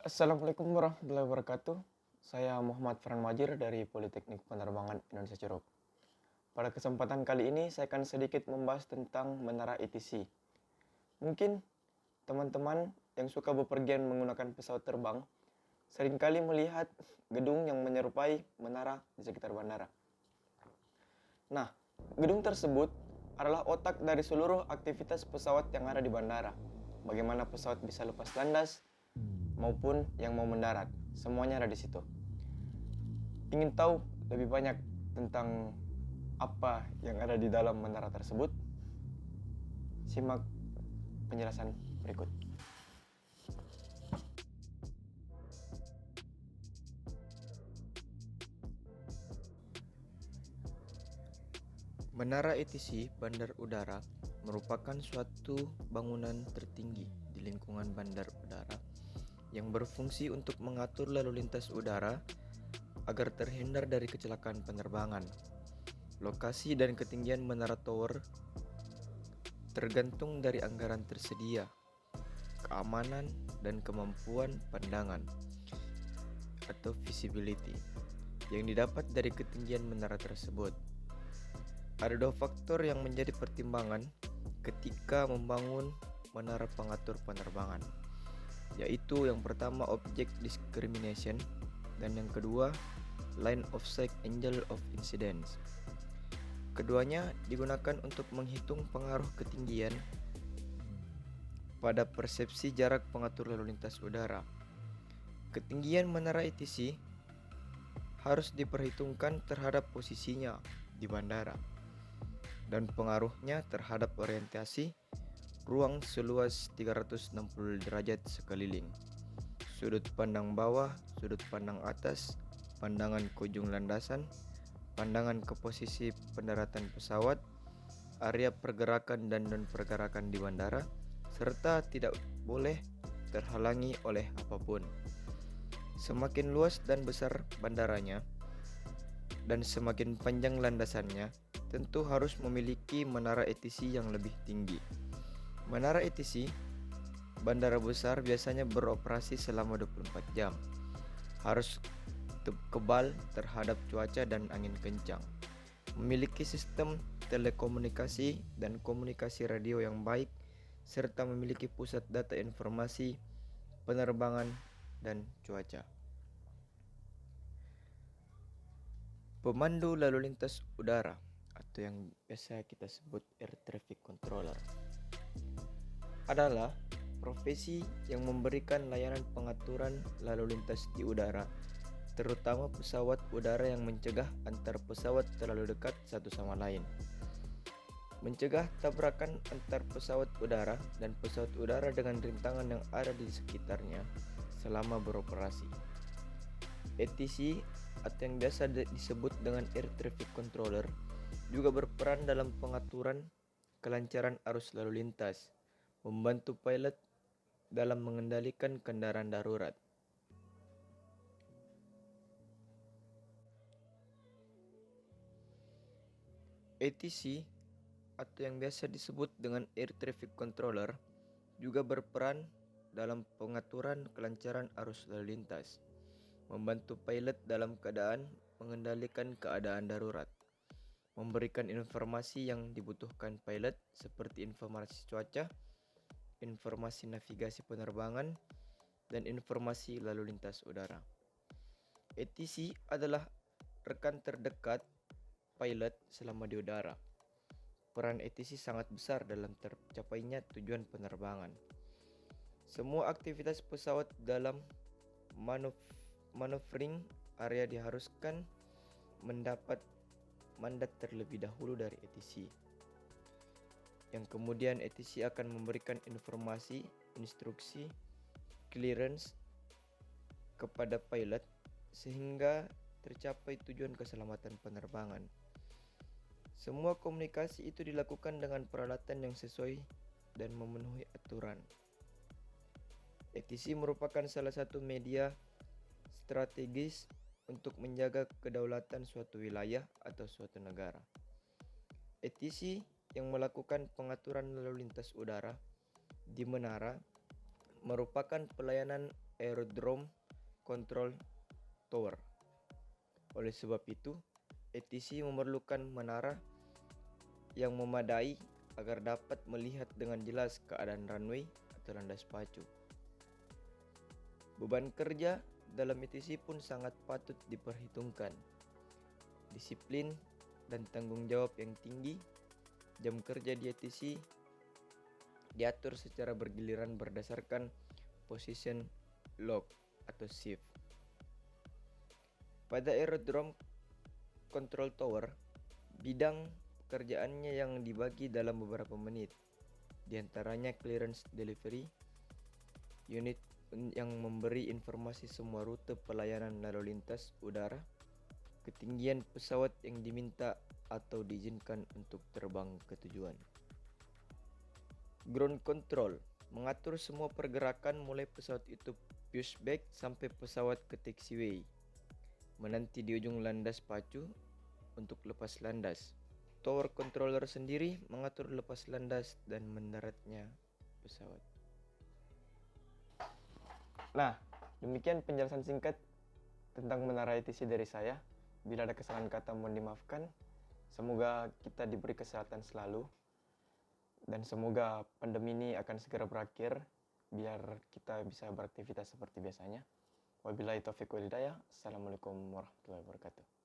Assalamualaikum warahmatullahi wabarakatuh. Saya Muhammad Farhan Majir dari Politeknik Penerbangan Indonesia Ceruk. Pada kesempatan kali ini saya akan sedikit membahas tentang menara ATC. Mungkin teman-teman yang suka bepergian menggunakan pesawat terbang seringkali melihat gedung yang menyerupai menara di sekitar bandara. Nah, gedung tersebut adalah otak dari seluruh aktivitas pesawat yang ada di bandara. Bagaimana pesawat bisa lepas landas maupun yang mau mendarat, semuanya ada di situ. Ingin tahu lebih banyak tentang apa yang ada di dalam menara tersebut? Simak penjelasan berikut. Menara ATC Bandar Udara merupakan suatu bangunan tertinggi di lingkungan bandar udara yang berfungsi untuk mengatur lalu lintas udara agar terhindar dari kecelakaan penerbangan. Lokasi dan ketinggian menara tower tergantung dari anggaran tersedia, keamanan, dan kemampuan pandangan atau visibility yang didapat dari ketinggian menara tersebut. Ada dua faktor yang menjadi pertimbangan ketika membangun menara pengatur penerbangan, yaitu yang pertama object discrimination dan yang kedua line of sight angle of incidence. Keduanya digunakan untuk menghitung pengaruh ketinggian pada persepsi jarak pengatur lalu lintas udara. Ketinggian menara ATC harus diperhitungkan terhadap posisinya di bandara dan pengaruhnya terhadap orientasi ruang seluas 360 derajat sekeliling, sudut pandang bawah, sudut pandang atas, pandangan ke ujung landasan, pandangan ke posisi pendaratan pesawat, area pergerakan dan non-pergerakan di bandara, serta tidak boleh terhalangi oleh apapun. Semakin luas dan besar bandaranya dan semakin panjang landasannya, tentu harus memiliki menara ATC yang lebih tinggi. Menara ATC bandara besar biasanya beroperasi selama 24 jam. Harus kebal terhadap cuaca dan angin kencang. Memiliki sistem telekomunikasi dan komunikasi radio yang baik serta memiliki pusat data informasi penerbangan dan cuaca. Pemandu lalu lintas udara atau yang biasa kita sebut air traffic controller adalah profesi yang memberikan layanan pengaturan lalu lintas di udara, terutama pesawat udara yang mencegah antar pesawat terlalu dekat satu sama lain, mencegah tabrakan antar pesawat udara dan pesawat udara dengan rintangan yang ada di sekitarnya selama beroperasi. ATC atau yang biasa disebut dengan Air Traffic Controller juga berperan dalam pengaturan kelancaran arus lalu lintas, membantu pilot dalam mengendalikan kendaraan darurat. ATC atau yang biasa disebut dengan Air Traffic Controller juga berperan dalam pengaturan kelancaran arus lalu lintas, membantu pilot dalam keadaan mengendalikan keadaan darurat, memberikan informasi yang dibutuhkan pilot seperti informasi cuaca, informasi navigasi penerbangan, dan informasi lalu lintas udara. ATC adalah rekan terdekat pilot selama di udara. Peran ATC sangat besar dalam tercapainya tujuan penerbangan. Semua aktivitas pesawat dalam maneuvering area diharuskan mendapat mandat terlebih dahulu dari ATC, yang kemudian ATC akan memberikan informasi, instruksi, clearance kepada pilot sehingga tercapai tujuan keselamatan penerbangan. Semua komunikasi itu dilakukan dengan peralatan yang sesuai dan memenuhi aturan. ATC merupakan salah satu media strategis untuk menjaga kedaulatan suatu wilayah atau suatu negara. ATC yang melakukan pengaturan lalu lintas udara di menara merupakan pelayanan Aerodrome Control Tower. Oleh sebab itu, ATC memerlukan menara yang memadai agar dapat melihat dengan jelas keadaan runway atau landas pacu. Beban kerja dalam ATC pun sangat patut diperhitungkan. Disiplin dan tanggung jawab yang tinggi. Jam kerja di ATC diatur secara bergiliran berdasarkan position log atau shift. Pada Aerodrome Control Tower, bidang pekerjaannya yang dibagi dalam beberapa menit. Di antaranya clearance delivery, unit yang memberi informasi semua rute pelayanan lalu lintas udara, ketinggian pesawat yang diminta atau diizinkan untuk terbang ke tujuan. Ground control mengatur semua pergerakan mulai pesawat itu pushback sampai pesawat ke taxiway, menanti di ujung landas pacu untuk lepas landas. Tower controller sendiri mengatur lepas landas dan mendaratnya pesawat. Nah, demikian penjelasan singkat tentang menara ATC dari saya. Bila ada kesalahan kata mohon dimaafkan. Semoga kita diberi kesehatan selalu. Dan semoga pandemi ini akan segera berakhir biar kita bisa beraktivitas seperti biasanya. Wabillahi taufiq wal hidayah. Assalamualaikum warahmatullahi wabarakatuh.